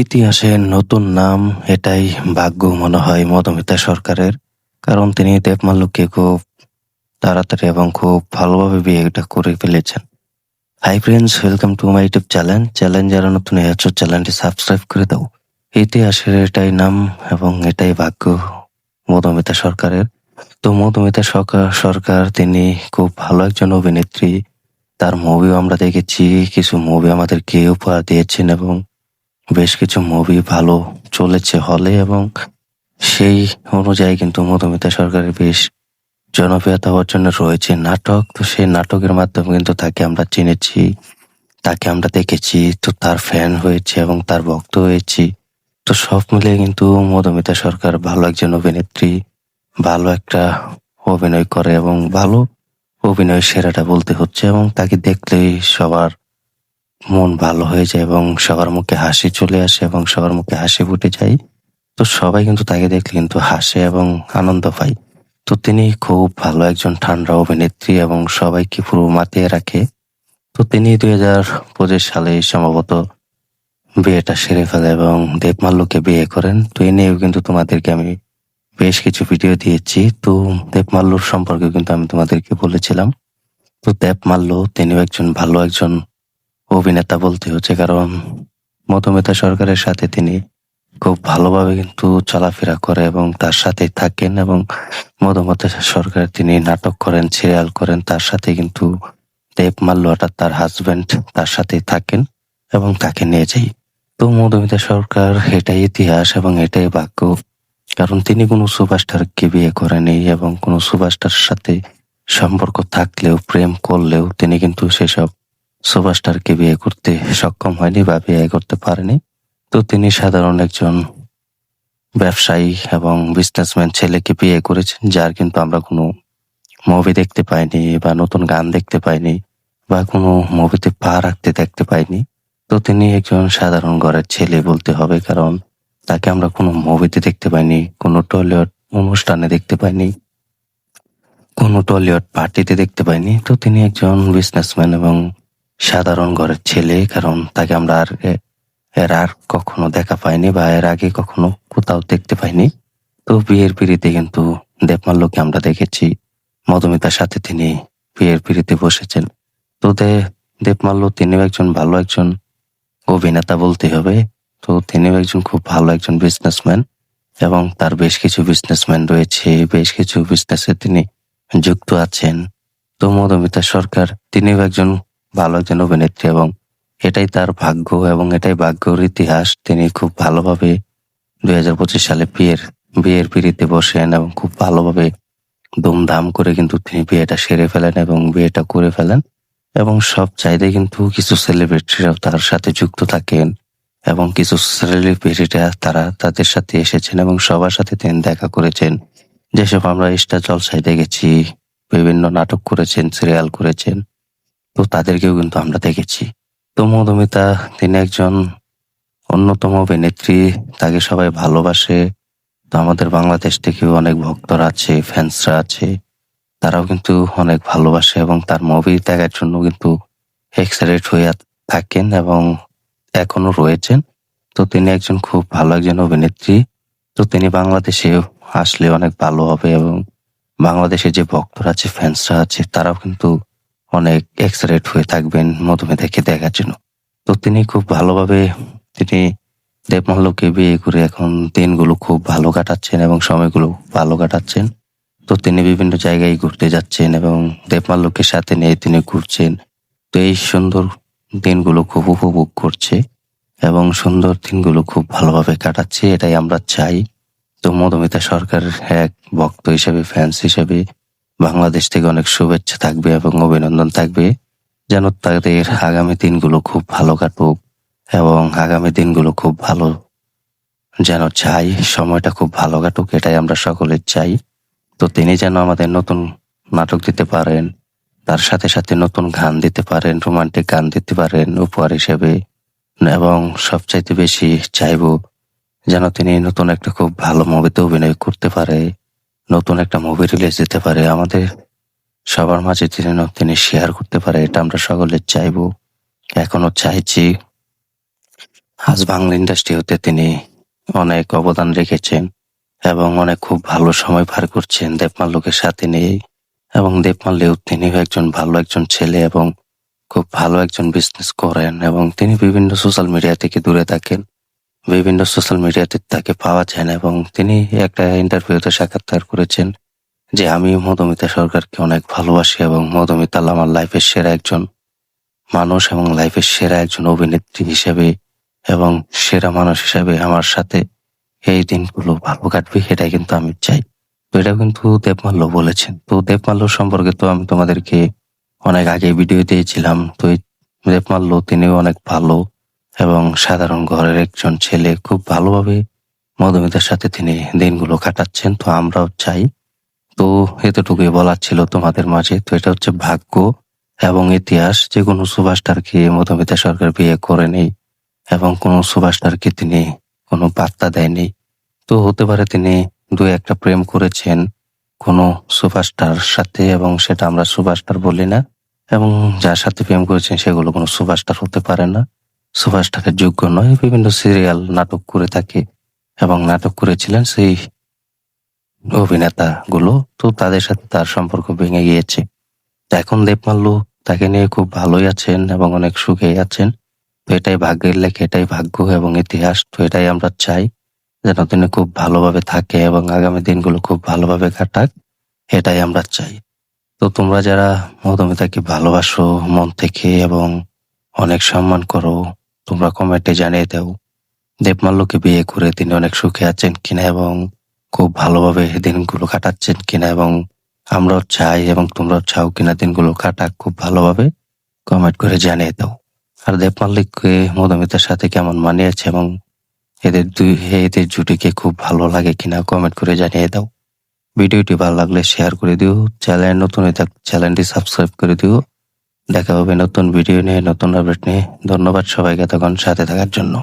ইতিহাসের নতুন নাম, এটাই ভাগ্য মনে হয় মধুমিতা সরকারের। কারণ তিনি দেবমাল্যকে খুব তাড়াতাড়ি এবং খুব ভালোভাবে বিয়েটা করে ফেলেছেন। Hi friends, welcome to my YouTube channel যারা নতুন আছো চ্যানেলটি সাবস্ক্রাইব করে দাও। ইতিহাসের এটাই নাম এবং এটাই ভাগ্য মধুমিতা সরকারের। তো মধুমিতা সরকার তিনি খুব ভালো একজন অভিনেত্রী। তার মুভিও আমরা দেখেছি, কিছু মুভি আমাদেরকে উপহার দিয়েছেন এবং বেশ কিছু মুভি ভালো চলেছে হলে, এবং সেই অনুযায়ী কিন্তু মধুমিতা সরকারের বেশ জনপ্রিয়তা অর্জনে রয়েছে নাটক। তো সেই নাটকের মাধ্যমে কিন্তু তাকে আমরা চিনেছি, তাকে আমরা দেখেছি, তো তার ফ্যান হয়েছে এবং তার ভক্ত হয়েছি। তো সব মিলিয়ে কিন্তু মধুমিতা সরকার ভালো একজন অভিনেত্রী, ভালো একটা অভিনয় করে এবং ভালো অভিনয় সেরাটা বলতে হচ্ছে, এবং তাকে দেখলেই সবার মন ভালো হয়ে যায় এবং সবার মুখে হাসি চলে আসে এবং সবার মুখে হাসি ফুটে যায়। তো সবাই কিন্তু তাকে দেখলে কিন্তু হাসে এবং আনন্দ পায়। তো তিনি খুব ভালো একজন ঠান্ডা অভিনেত্রী এবং সবাইকে পুরো মাতিয়ে রাখে। তো তিনি 2025 সালে সম্ভবত বিয়েটা সেরে ফেলে এবং দেবমাল্যকে বিয়ে করেন। তো এ নিয়েও কিন্তু তোমাদেরকে আমি বেশ কিছু ভিডিও দিয়েছি। তো দেবমাল্যর সম্পর্কে কিন্তু আমি তোমাদেরকে বলেছিলাম। তো দেবমাল্য তিনিও ভালো একজন অভিনেতা বলতে হচ্ছে, কারণ মধুমিতা সরকারের সাথে তিনি খুব ভালোভাবে কিন্তু চলাফেরা করে এবং তার সাথে থাকেন, এবং মধুমিতা সরকার তিনি নাটক করেন, সিরিয়াল করেন, তার সাথে কিন্তু দেবমাল্য অর্থাৎ তার হাজবেন্ড তার সাথে থাকেন এবং তাকে নিয়ে যায়। তো মধুমিতা সরকার এটাই ইতিহাস এবং এটাই ভাগ্য, কারণ তিনি কোনো সুপারস্টারকে বিয়ে করেনি এবং কোনো সুপারস্টার সাথে সম্পর্ক থাকলেও প্রেম করলেও তিনি কিন্তু সেসব সুপারস্টারকে বিয়ে করতে সক্ষম হয়নি বা বিয়ে করতে পারেনি। তো তিনি সাধারণ একজন ব্যবসায়ী এবং বিজনেসম্যান ছেলেকে বিয়ে করেছেন, যার কিন্তু আমরা কোনো মুভি দেখতে পাইনি বা নতুন গান দেখতে পাইনি বা কোনো মুভিতে পা রাখতে দেখতে পাইনি। তো তিনি একজন সাধারণ ঘরের ছেলে বলতে হবে, কারণ তাকে আমরা কোনো মুভিতে দেখতে পাইনি, কোনো টলিউড অনুষ্ঠানে দেখতে পাইনি, কোনো টলিউড পার্টিতে দেখতে পাইনি। তো তিনি একজন বিজনেসম্যান এবং সাধারণ ঘরের ছেলে, কারণ তাকে আমরা এর আর কখনো দেখা পাইনি বা এর আগে কখনো কোথাও দেখতে পাইনি। তো বিয়ের পিড়িতে কিন্তু দেবমাল্যকে আমরা দেখেছি, মধুমিতার সাথে তিনি বিয়ের পিড়িতে বসেছেন। তো দেবমাল্য তিনিও ভালো একজন অভিনেতা বলতে হবে। তো তিনিও খুব ভালো একজন বিজনেসম্যান এবং তার বেশ কিছু বিজনেসম্যান রয়েছে, বেশ কিছু বিজনেসে তিনি যুক্ত আছেন। তো মধুমিতা সরকার তিনিও ভালো একজন অভিনেত্রী এবং এটাই তার ভাগ্য এবং এটাই ভাগ্যের ইতিহাস। তিনি খুব ভালোভাবে 2025 সালে বিয়ের পিড়িতে বসেন এবং খুব ভালোভাবে ধুমধাম করে কিন্তু তিনি বিয়েটা সেরে ফেলেন এবং বিয়েটা করে ফেলেন, এবং সব চাইতে কিন্তু কিছু সেলিব্রিটিরাও তার সাথে যুক্ত থাকেন এবং কিছু সেলিব্রিটিরা তারা তাদের সাথে এসেছেন এবং সবার সাথে তিনি দেখা করেছেন। যেসব আমরা স্টার জলসায় দেখেছি, বিভিন্ন নাটক করেছেন, সিরিয়াল করেছেন, তো তাদেরকেও কিন্তু আমরা দেখেছি। তো মধুমিতা তিনি একজন অন্যতম অভিনেত্রী, তাকে সবাই ভালোবাসে। তো আমাদের বাংলাদেশ থেকেও অনেক ভক্তরা আছে, ফ্যান্সরা আছে, তারাও কিন্তু অনেক ভালোবাসে এবং তার মুভি দেখার জন্য কিন্তু এক্সাইটেড হয়ে থাকেন এবং এখনো রয়েছেন। তো তিনি খুব ভালো একজন অভিনেত্রী। তো তিনি বাংলাদেশে আসলে অনেক ভালো হবে এবং বাংলাদেশে যে ভক্তরা আছে, ফ্যান্সরা আছে, তারাও কিন্তু অনেক এক্সাইটেড হয়ে থাকবেন মধুমিতাকে দেখার জন্য। তো তিনি খুব ভালোভাবে তিনি দেবমাল্যকে বিয়ে করে এখন দিনগুলো খুব ভালো কাটাচ্ছেন এবং সময়গুলো ভালো কাটাচ্ছেন। তো তিনি বিভিন্ন জায়গায় ঘুরতে যাচ্ছেন এবং দেবমাল্যকে সাথে নিয়ে তিনি ঘুরছেন। তো এই সুন্দর দিনগুলো খুব উপভোগ করছে এবং সুন্দর দিনগুলো খুব ভালোভাবে কাটাচ্ছে, এটাই আমরা চাই। তো মধুমিতা সরকারের এক ভক্ত হিসেবে, ফ্যান্স হিসেবে বাংলাদেশ থেকে অনেক শুভেচ্ছা থাকবে এবং অভিনন্দন থাকবে, যেন তাদের আগামী দিনগুলো খুব ভালো কাটুক এবং আগামী দিনগুলো খুব ভালো যেন চাই, সময়টা খুব ভালো কাটুক, এটাই আমরা সকলে চাই। তো তিনি যেন আমাদের নতুন নাটক দিতে পারেন, তার সাথে সাথে নতুন গান দিতে পারেন, রোমান্টিক গান দিতে পারেন উপহার হিসেবে, এবং সবচাইতে বেশি চাইবো যেন তিনি নতুন একটা খুব ভালো মুভিতে অভিনয় করতে পারে, নতুন একটা মুভি রিলিজ দিতে পারে, আমাদের সবার মাঝে তিনি শেয়ার করতে পারে, এটা আমরা সকলে চাইবো, এখনো চাইছি। আজ বাংলা ইন্ডাস্ট্রি হতে তিনি অনেক অবদান রেখেছেন এবং অনেক খুব ভালো সময় পার করছেন দেবমাল্লুকে সাথে নিয়ে। এবং দেবমাল্লু তিনিও একজন ছেলে এবং খুব ভালো একজন বিজনেস করেন এবং তিনি বিভিন্ন সোশ্যাল মিডিয়া থেকে দূরে থাকেন। বিভিন্ন সোশ্যাল মিডিয়াতে তাকে পাওয়া যায় না এবং তিনি একটা ইন্টারভিউতে সাক্ষাৎকার করেছেন যে আমি মধুমিতা সরকারকে অনেক ভালোবাসি এবং মধুমিতা আমার লাইফের সেরা একজন মানুষ এবং লাইফের সেরা একজন অভিনেত্রী হিসেবে এবং সেরা মানুষ হিসেবে আমার সাথে এই দিনগুলো ভালো কাটবে, এটাই কিন্তু আমি চাই। তো এটা কিন্তু দেবমাল্য বলেছেন। তো দেবমাল্য সম্পর্কে তো আমি তোমাদেরকে অনেক আগে ভিডিও দিয়েছিলাম। তো এই দেবমাল্য তিনিও অনেক ভালো এবং সাধারণ ঘরের একজন ছেলে, খুব ভালোভাবে মধুমিতার সাথে তিনি দিনগুলো কাটাচ্ছেন। তো আমরাও চাই। তো এতটুকুই বলার ছিল তোমাদের মাঝে। তো এটা হচ্ছে ভাগ্য এবং ইতিহাস যে কোনো সুপারস্টারকে মধুমিতা সরকার বিয়ে করেনি এবং কোনো সুপারস্টারকে তিনি কোনো বার্তা দেয়নি। তো হতে পারে তিনি দুই একটা প্রেম করেছেন কোনো সুপারস্টার সাথে এবং সেটা আমরা সুপারস্টার বলি না, এবং যার সাথে প্রেম করেছেন সেগুলো কোনো সুপারস্টার হতে পারে না, সুপারস্টারের যোগ্য নয়। বিভিন্ন সিরিয়াল নাটক করে থাকে এবং নাটক করেছিলেন সেই অভিনেতা গুলো। তো তাদের সাথে তার সম্পর্ক ভেঙে গিয়েছে। তো এখন দেবমাল্লু তাকে নিয়ে খুব ভালোই আছেন এবং অনেক সুখেই আছেন। তো এটাই ভাগ্যের লেখা, এটাই ভাগ্য এবং ইতিহাস। তো এটাই আমরা চাই যেন তিনি খুব ভালোভাবে থাকে এবং আগামী দিনগুলো খুব ভালোভাবে কাটাক, এটাই আমরা চাই। তো তোমরা যারা মধুমিতাকে ভালোবাসো মন থেকে এবং অনেক সম্মান করো, তোমরা কমেন্টে জানিয়ে দাও দেবমাল্যকে বিয়ে করে তিনি অনেক সুখে আছেন কিনা এবং খুব ভালোভাবে দিনগুলো কাটাচ্ছেন কিনা, এবং আমরাও চাই এবং তোমরাও চাও কিনা দিনগুলো কাটাক খুব ভালোভাবে, কমেন্ট করে জানিয়ে দাও। আর দেবমাল্যকে মধুমিতার সাথে কেমন মানিয়েছে এবং এদের জুটিকে খুব ভালো লাগে কিনা কমেন্ট করে জানিয়ে দাও। ভিডিওটি ভালো লাগলে শেয়ার করে দিও। চ্যানেল নতুন হয়ে থাকলে চ্যানেলটি সাবস্ক্রাইব করে দিও। দেখা হবে নতুন ভিডিও নিয়ে, নতুন আপডেট নিয়ে। ধন্যবাদ সবাইকে এতক্ষণ সাথে থাকার জন্য।